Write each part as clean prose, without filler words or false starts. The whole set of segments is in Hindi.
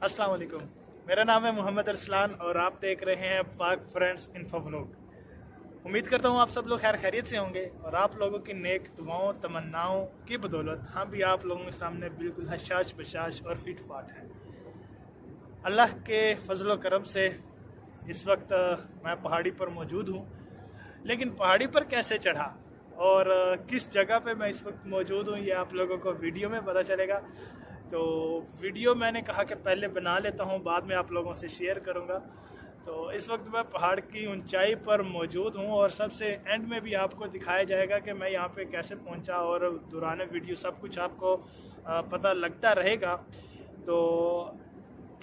अस्सलाम वालेकुम। मेरा नाम है मोहम्मद अरसलान और आप देख रहे हैं पाक फ्रेंड्स इन्फो व्लॉग। उम्मीद करता हूँ आप सब लोग खैर खैरियत से होंगे और आप लोगों की नेक दुआओं तमन्नाओं की बदौलत हम भी आप लोगों के सामने बिल्कुल हशाश बशाश और फिट फाट हैं। अल्लाह के फजल करम से इस वक्त मैं पहाड़ी पर मौजूद हूँ, लेकिन पहाड़ी पर कैसे चढ़ा और किस जगह पे मैं इस वक्त मौजूद हूँ ये आप लोगों को वीडियो में पता चलेगा। तो वीडियो मैंने कहा कि पहले बना लेता हूँ, बाद में आप लोगों से शेयर करूँगा। तो इस वक्त मैं पहाड़ की ऊंचाई पर मौजूद हूँ और सबसे एंड में भी आपको दिखाया जाएगा कि मैं यहाँ पे कैसे पहुँचा और दौरान वीडियो सब कुछ आपको पता लगता रहेगा। तो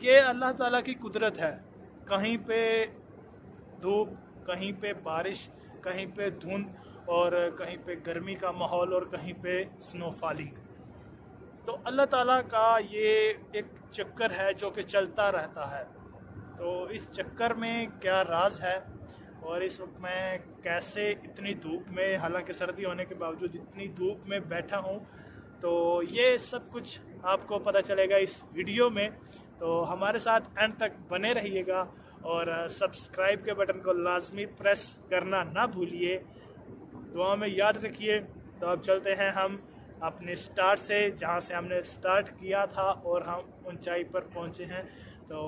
ये अल्लाह ताला की कुदरत है, कहीं पे धूप, कहीं पे बारिश, कहीं पे धुंध और कहीं पे गर्मी का माहौल और कहीं पे स्नो फॉलिंग। तो अल्लाह ताला का ये एक चक्कर है जो कि चलता रहता है। तो इस चक्कर में क्या राज है और इस वक्त मैं कैसे इतनी धूप में, हालांकि सर्दी होने के बावजूद इतनी धूप में बैठा हूँ, तो ये सब कुछ आपको पता चलेगा इस वीडियो में। तो हमारे साथ एंड तक बने रहिएगा और सब्सक्राइब के बटन को लाजमी प्रेस करना ना भूलिए, दुआ में याद रखिए। तो अब चलते हैं हम अपने स्टार्ट से, जहाँ से हमने स्टार्ट किया था और हम ऊंचाई पर पहुँचे हैं। तो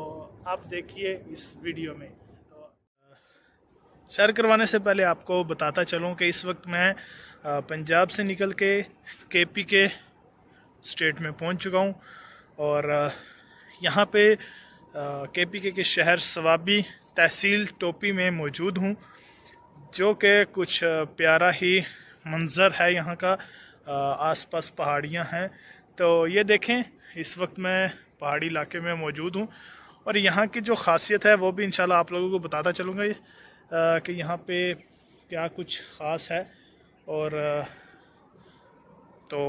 आप देखिए इस वीडियो में। तो सैर करवाने से पहले आपको बताता चलूँ कि इस वक्त मैं पंजाब से निकल के केपी के स्टेट में पहुँच चुका हूँ और यहाँ पे केपी के शहर सवाबी तहसील टोपी में मौजूद हूँ, जो कि कुछ प्यारा ही मंज़र है यहाँ का। आसपास पहाड़ियाँ हैं। तो ये देखें, इस वक्त मैं पहाड़ी इलाके में मौजूद हूँ और यहाँ की जो ख़ासियत है वो भी इंशाल्लाह आप लोगों को बताता चलूँगा कि यहाँ पे क्या कुछ ख़ास है। और तो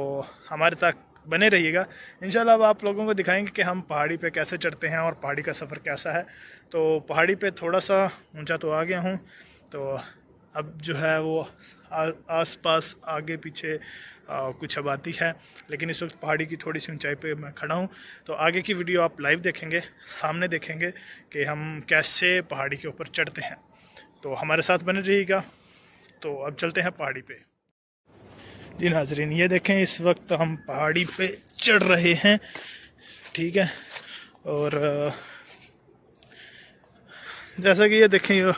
हमारे तक बने रहिएगा, इंशाल्लाह अब आप लोगों को दिखाएंगे कि हम पहाड़ी पे कैसे चढ़ते हैं और पहाड़ी का सफ़र कैसा है। तो पहाड़ी पे थोड़ा सा ऊंचा तो आ गया हूँ, तो अब जो है वो आस पास आगे पीछे कुछ आबादी है, लेकिन इस वक्त पहाड़ी की थोड़ी सी ऊंचाई पे मैं खड़ा हूँ। तो आगे की वीडियो आप लाइव देखेंगे, सामने देखेंगे कि हम कैसे पहाड़ी के ऊपर चढ़ते हैं। तो हमारे साथ बने रहिएगा। तो अब चलते हैं पहाड़ी पे। जी नाजरीन, ये देखें, इस वक्त हम पहाड़ी पे चढ़ रहे हैं, ठीक है। और जैसा कि ये देखें, ये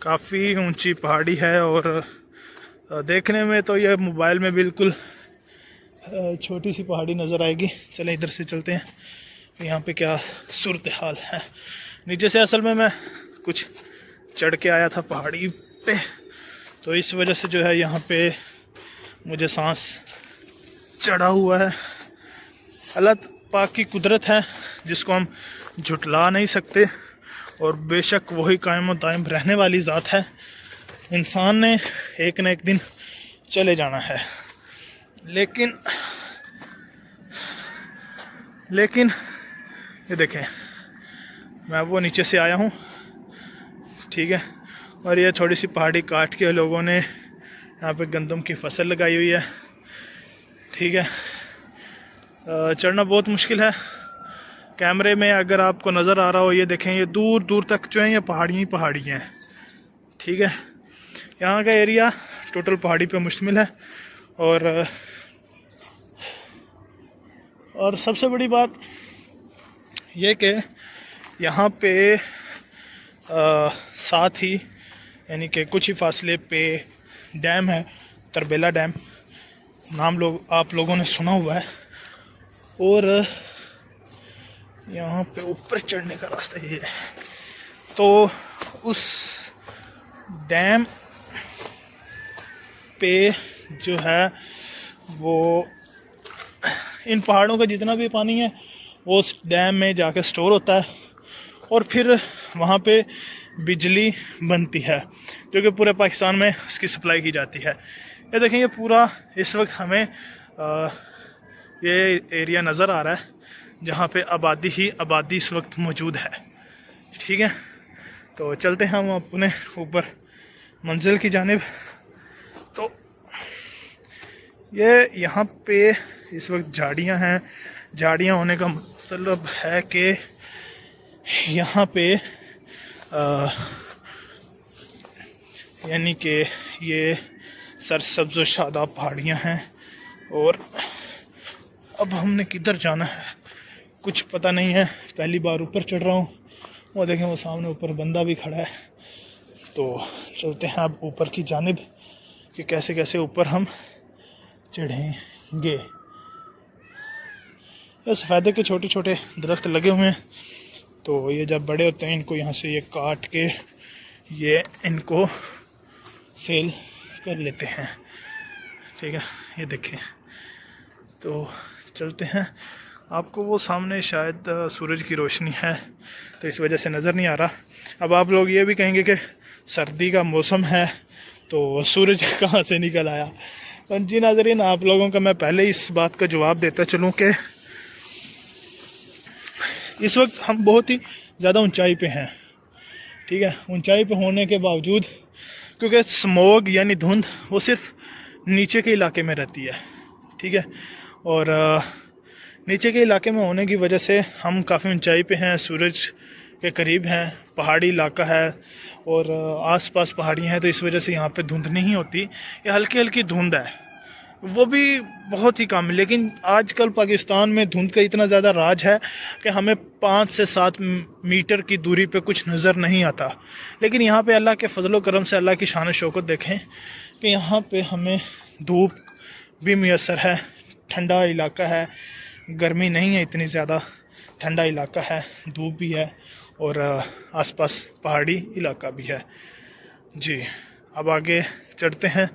काफ़ी ऊंची पहाड़ी है और देखने में तो ये मोबाइल में बिल्कुल छोटी सी पहाड़ी नज़र आएगी। चलें इधर से चलते हैं कि यहाँ पे क्या सूरत हाल है। नीचे से असल में मैं कुछ चढ़ के आया था पहाड़ी पे, तो इस वजह से जो है यहाँ पे मुझे सांस चढ़ा हुआ है। अल्लाह पाक की कुदरत है जिसको हम झुटला नहीं सकते और बेशक वही कायम दायम रहने वाली ज़ात है। इंसान ने एक न एक दिन चले जाना है, लेकिन ये देखें, मैं वो नीचे से आया हूँ, ठीक है। और ये थोड़ी सी पहाड़ी काट के लोगों ने यहाँ पे गंदम की फसल लगाई हुई है, ठीक है। चढ़ना बहुत मुश्किल है। कैमरे में अगर आपको नज़र आ रहा हो, ये देखें, ये दूर दूर तक जो है ये पहाड़ियाँ ही पहाड़ियाँ हैं, ठीक है। यहाँ का एरिया टोटल पहाड़ी पे मुश्तमिल है। और सबसे बड़ी बात ये कि यहाँ पे साथ ही यानी कि कुछ ही फासले पे डैम है, तरबेला डैम, नाम आप लोगों ने सुना हुआ है। और यहाँ पे ऊपर चढ़ने का रास्ता ये है। तो उस डैम पे जो है वो इन पहाड़ों का जितना भी पानी है वो उस डैम में जाकर स्टोर होता है और फिर वहाँ पे बिजली बनती है, जो कि पूरे पाकिस्तान में उसकी सप्लाई की जाती है। ये देखें, ये पूरा इस वक्त हमें ये एरिया नज़र आ रहा है जहाँ पे आबादी ही आबादी इस वक्त मौजूद है, ठीक है। तो चलते हैं हम अपने ऊपर मंजिल की जानिब। तो ये यहाँ पे इस वक्त झाड़ियाँ हैं। झाड़ियाँ होने का मतलब है कि यहाँ पे यानी कि ये सरसब्ज व शादाब पहाड़ियाँ हैं और अब हमने किधर जाना है कुछ पता नहीं है। पहली बार ऊपर चढ़ रहा हूँ। वो देखें वो सामने ऊपर बंदा भी खड़ा है। तो चलते हैं अब ऊपर की जानिब कि कैसे कैसे ऊपर हम चढ़ेंगे। ये सफ़ेदे के छोटे छोटे दरख्त लगे हुए हैं, तो ये जब बड़े होते हैं इनको यहाँ से ये काट के ये इनको सेल कर लेते हैं। ठीक है, ये देखें। तो चलते हैं। आपको वो सामने शायद सूरज की रोशनी है तो इस वजह से नज़र नहीं आ रहा। अब आप लोग ये भी कहेंगे कि सर्दी का मौसम है तो सूरज कहाँ से निकल आया। तो जी नाज़रीन, आप लोगों का मैं पहले इस बात का जवाब देता चलूँ कि इस वक्त हम बहुत ही ज़्यादा ऊंचाई पे हैं। ठीक है, ऊंचाई पे होने के बावजूद क्योंकि स्मोग यानी धुंध वो सिर्फ नीचे के इलाके में रहती है। ठीक है, और नीचे के इलाके में होने की वजह से हम काफ़ी ऊंचाई पे हैं, सूरज के करीब हैं, पहाड़ी इलाका है और आसपास पहाड़ियाँ हैं, तो इस वजह से यहाँ पे धुंध नहीं होती। ये हल्की हल्की धुंध है, वो भी बहुत ही कम है। लेकिन आजकल पाकिस्तान में धुंध का इतना ज़्यादा राज है कि हमें 5 से 7 मीटर की दूरी पे कुछ नज़र नहीं आता। लेकिन यहाँ पे अल्लाह के फजलो करम से, अल्लाह की शान शौकत देखें कि यहाँ पे हमें धूप भी मैसर है, ठंडा इलाका है, गर्मी नहीं है इतनी ज़्यादा, ठंडा इलाका है, धूप भी है और आसपास पहाड़ी इलाका भी है। जी, अब आगे चढ़ते हैं।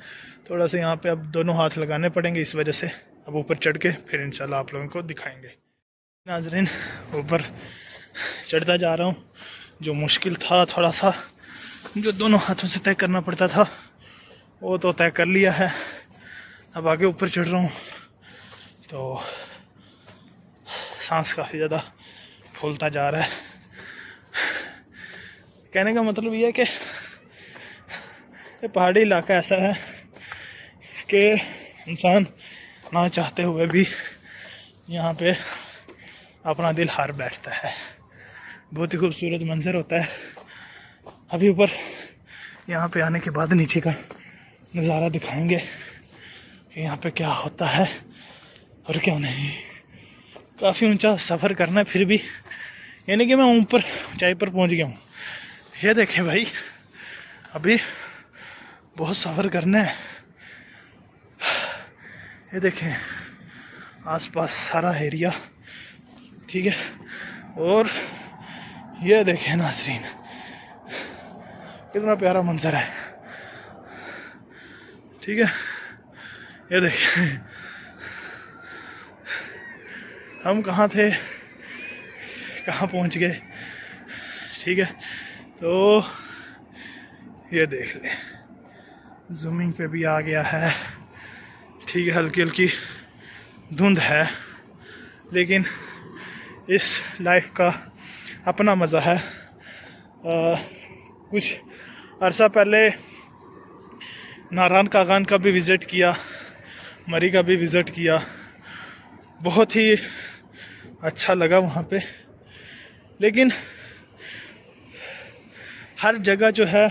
थोड़ा सा यहाँ पे अब दोनों हाथ लगाने पड़ेंगे, इस वजह से अब ऊपर चढ़ के फिर इंशाल्लाह आप लोगों को दिखाएंगे। नाज़रीन, ऊपर चढ़ता जा रहा हूँ। जो मुश्किल था थोड़ा सा, जो दोनों हाथों से तय करना पड़ता था, वो तो तय कर लिया है। अब आगे ऊपर चढ़ रहा हूँ तो सांस काफ़ी ज़्यादा फूलता जा रहा है। कहने का मतलब ये है कि ये पहाड़ी इलाका ऐसा है कि इंसान ना चाहते हुए भी यहाँ पे अपना दिल हार बैठता है। बहुत ही खूबसूरत मंजर होता है। अभी ऊपर यहाँ पे आने के बाद नीचे का नज़ारा दिखाएंगे कि यहाँ पे क्या होता है और क्या नहीं। काफ़ी ऊंचा सफ़र करना है फिर भी, यानी कि मैं ऊपर ऊंचाई पर पहुँच गया हूँ। ये देखें भाई, अभी बहुत सफ़र करना है। ये देखें आसपास सारा एरिया। ठीक है, और ये देखें नाज़रीन कितना प्यारा मंजर है। ठीक है, ये देखें हम कहाँ थे, कहाँ पहुँच गए। ठीक है, तो ये देख ले, जूमिंग पे भी आ गया है। ठीक है, हल्की हल्की धुंध है, लेकिन इस लाइफ का अपना मज़ा है। कुछ अरसा पहले नारायण कागान का भी विज़िट किया, मरी का भी विज़िट किया, बहुत ही अच्छा लगा वहाँ पे। लेकिन हर जगह जो है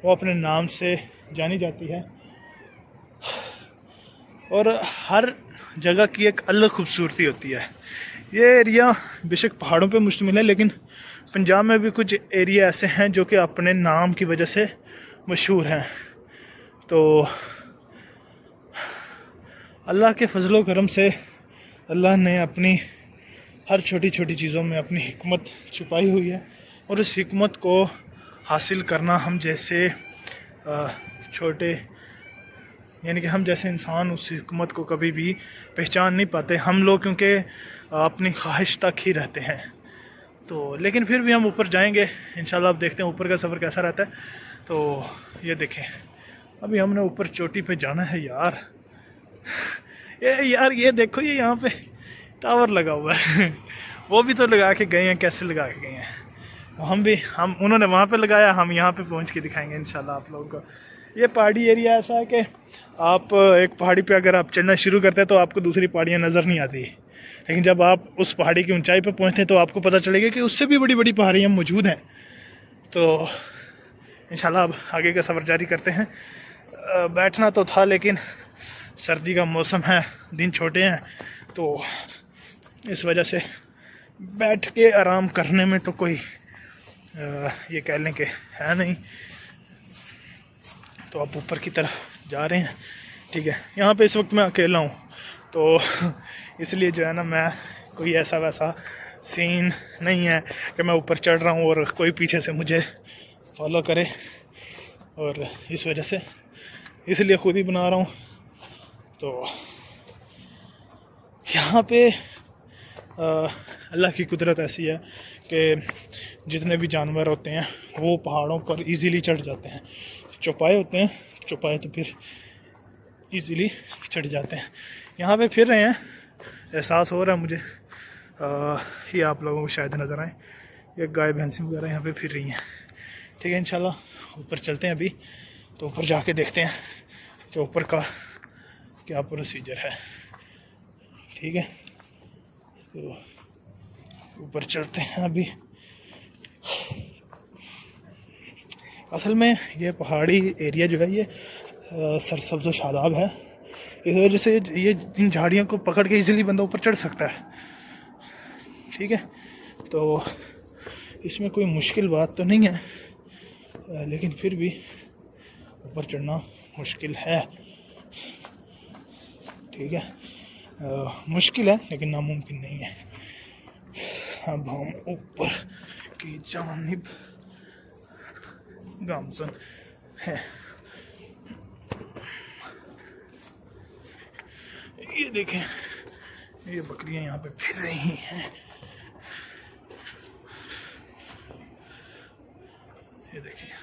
वो अपने नाम से जानी जाती है और हर जगह की एक अलग खूबसूरती होती है। ये एरिया बेशक पहाड़ों पे मुश्तमिल है, लेकिन पंजाब में भी कुछ एरिया ऐसे हैं जो कि अपने नाम की वजह से मशहूर हैं। तो अल्लाह के फजलो करम से अल्लाह ने अपनी हर छोटी छोटी चीज़ों में अपनी हिकमत छुपाई हुई है और उस हिकमत को हासिल करना हम जैसे छोटे, यानी कि हम जैसे इंसान उस हिकमत को कभी भी पहचान नहीं पाते। हम लोग क्योंकि अपनी ख्वाहिश तक ही रहते हैं। तो लेकिन फिर भी हम ऊपर जाएंगे इंशाल्लाह। अब देखते हैं ऊपर का सफ़र कैसा रहता है। तो ये देखें, अभी हमने ऊपर चोटी पे जाना है यार। ये देखो, ये यहाँ पे टावर लगा हुआ है। वो भी तो लगा के गए हैं, कैसे लगा के गए हैं। हम उन्होंने वहाँ पे लगाया, हम यहाँ पे पहुँच के दिखाएंगे इंशाल्लाह आप लोगों को। ये पहाड़ी एरिया ऐसा है कि आप एक पहाड़ी पे अगर आप चढ़ना शुरू करते हैं तो आपको दूसरी पहाड़ियाँ नज़र नहीं आती, लेकिन जब आप उस पहाड़ी की ऊंचाई पर पहुँचते हैं तो आपको पता चलेगा कि उससे भी बड़ी बड़ी पहाड़ियाँ मौजूद हैं। तो इंशाल्लाह अब आगे का सफ़र जारी करते हैं। बैठना तो था, लेकिन सर्दी का मौसम है, दिन छोटे हैं, तो इस वजह से बैठ के आराम करने में तो कोई ये कह लें कि है नहीं। तो अब ऊपर की तरफ जा रहे हैं। ठीक है, यहाँ पे इस वक्त मैं अकेला हूँ, तो इसलिए जो है ना, मैं कोई ऐसा वैसा सीन नहीं है कि मैं ऊपर चढ़ रहा हूँ और कोई पीछे से मुझे फॉलो करे, और इस वजह से इसलिए ख़ुद ही बना रहा हूँ। तो यहाँ पे अल्लाह की कुदरत ऐसी है कि जितने भी जानवर होते हैं वो पहाड़ों पर इजीली चढ़ जाते हैं। चौपाए होते हैं, चौपाए तो फिर इजीली चढ़ जाते हैं। यहाँ पे फिर रहे हैं, एहसास हो रहा है मुझे, ये आप लोगों को शायद नज़र आए, ये गाय भैंसी वगैरह यहाँ पे फिर रही हैं। ठीक है, इंशाल्लाह ऊपर चलते हैं अभी, तो ऊपर जाके देखते हैं कि ऊपर का क्या प्रोसीजर है। ठीक है, तो ऊपर चलते हैं अभी। असल में ये पहाड़ी एरिया जो है ये सरसब्ज़ शादाब है, इस वजह से ये इन झाड़ियों को पकड़ के इजीली बंदा ऊपर चढ़ सकता है। ठीक है, तो इसमें कोई मुश्किल बात तो नहीं है, लेकिन फिर भी ऊपर चढ़ना मुश्किल है। ठीक है, मुश्किल है लेकिन नामुमकिन नहीं है। अब हम ऊपर की जानिब गामसन है। ये देखें, ये बकरियां यहाँ पे फिर रही हैं। ये देखिए,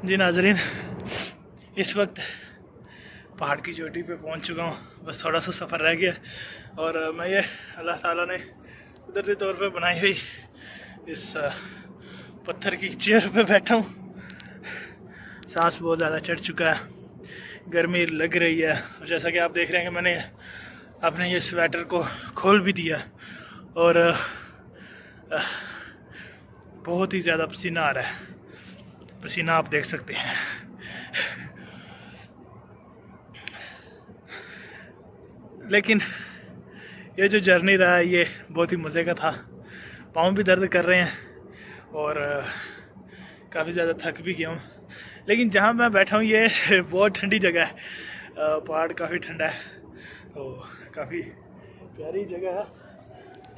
जी नाजरीन, इस वक्त पहाड़ की चोटी पे पहुंच चुका हूँ। बस थोड़ा सा सफ़र रह गया और मैं ये अल्लाह ताला ने कुदरती तौर पे बनाई हुई इस पत्थर की चेयर पे बैठा हूँ। सांस बहुत ज़्यादा चढ़ चुका है, गर्मी लग रही है, और जैसा कि आप देख रहे हैं कि मैंने अपने ये स्वेटर को खोल भी दिया और बहुत ही ज़्यादा पसीना आ रहा है। पसीना आप देख सकते हैं। लेकिन ये जो जर्नी रहा है ये बहुत ही मज़े का था। पाँव भी दर्द कर रहे हैं और काफ़ी ज़्यादा थक भी गया हूँ। लेकिन जहाँ मैं बैठा हूँ ये बहुत ठंडी जगह है, पहाड़ काफ़ी ठंडा है, तो काफ़ी प्यारी जगह है।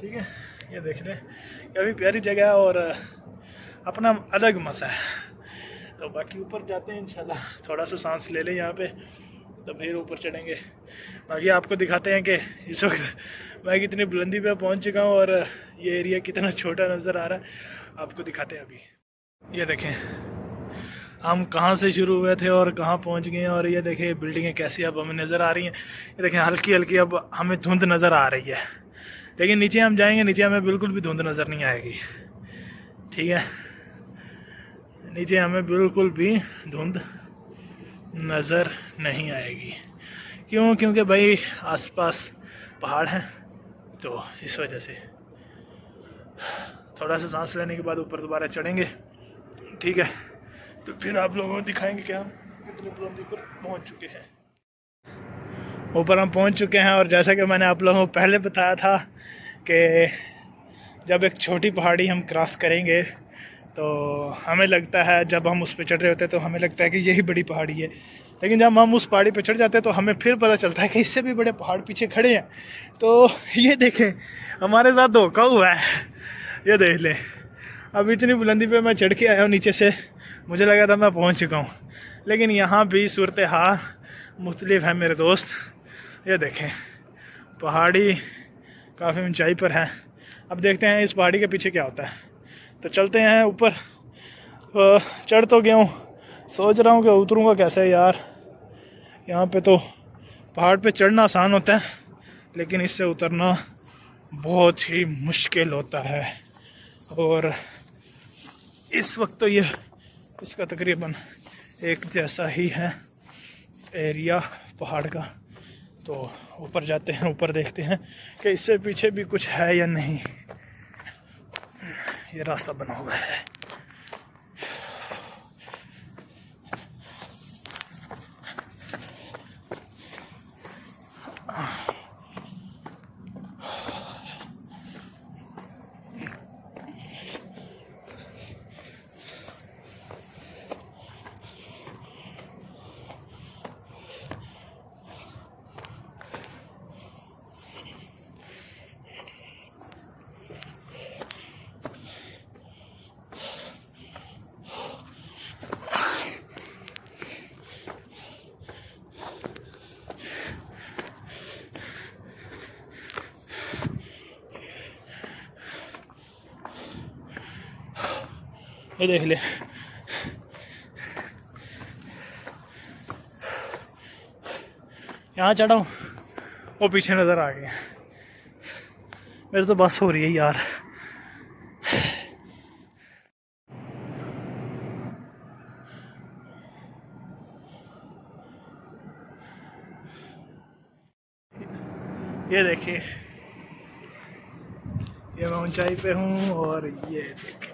ठीक है, ये देख लें, काफ़ी प्यारी जगह है और अपना अलग मज़ा है। तो बाकी ऊपर जाते हैं इंशाल्लाह, थोड़ा सा सांस ले लें यहाँ पे, तो फिर ऊपर चढ़ेंगे। बाकी आपको दिखाते हैं कि इस वक्त मैं कितनी बुलंदी पे पहुँच चुका हूँ और ये एरिया कितना छोटा नज़र आ रहा है, आपको दिखाते हैं अभी। ये देखें हम कहाँ से शुरू हुए थे और कहाँ पहुँच गए हैं, और ये देखें बिल्डिंगें कैसी अब हमें नज़र आ रही हैं। ये देखें हल्की हल्की अब हमें धुंध नज़र आ रही है, लेकिन नीचे हम जाएंगे, नीचे हमें बिल्कुल भी धुंध नज़र नहीं आएगी। ठीक है, नीचे हमें बिल्कुल भी धुंध नज़र नहीं आएगी। क्यों? क्योंकि भाई आसपास पहाड़ हैं, तो इस वजह से। थोड़ा सा सांस लेने के बाद ऊपर दोबारा चढ़ेंगे, ठीक है, तो फिर आप लोगों को दिखाएंगे कि हम कितनी बुलंदी पर पहुंच चुके हैं। ऊपर हम पहुंच चुके हैं, और जैसा कि मैंने आप लोगों को पहले बताया था कि जब एक छोटी पहाड़ी हम क्रॉस करेंगे तो हमें लगता है, जब हम उस पर चढ़ रहे होते हैं तो हमें लगता है कि यही बड़ी पहाड़ी है, लेकिन जब हम उस पहाड़ी पर चढ़ जाते हैं तो हमें फिर पता चलता है कि इससे भी बड़े पहाड़ पीछे खड़े हैं। तो ये देखें हमारे साथ धोखा हुआ है, ये देख लें। अब इतनी बुलंदी पे मैं चढ़ के आया हूँ नीचे से, मुझे लगा था मैं पहुँच चुका हूँ, लेकिन यहाँ भी सूरत हाल मुख्तलिफ है मेरे दोस्त। ये देखें पहाड़ी काफ़ी ऊंचाई पर है। अब देखते हैं इस पहाड़ी के पीछे क्या होता है, तो चलते हैं ऊपर। चढ़ तो गया हूँ, सोच रहा हूँ कि उतरूँगा कैसे यार। यहाँ पे तो पहाड़ पे चढ़ना आसान होता है, लेकिन इससे उतरना बहुत ही मुश्किल होता है। और इस वक्त तो ये इसका तकरीबन एक जैसा ही है एरिया पहाड़ का। तो ऊपर जाते हैं, ऊपर देखते हैं कि इससे पीछे भी कुछ है या नहीं। ये रास्ता बना हुआ है। ये देख ले, यहाँ चढ़ा हूँ, वो पीछे नज़र आ गया। मेरे तो बस हो रही है यार। ये देखिए, ये मैं ऊंचाई पे हूँ, और ये देखिए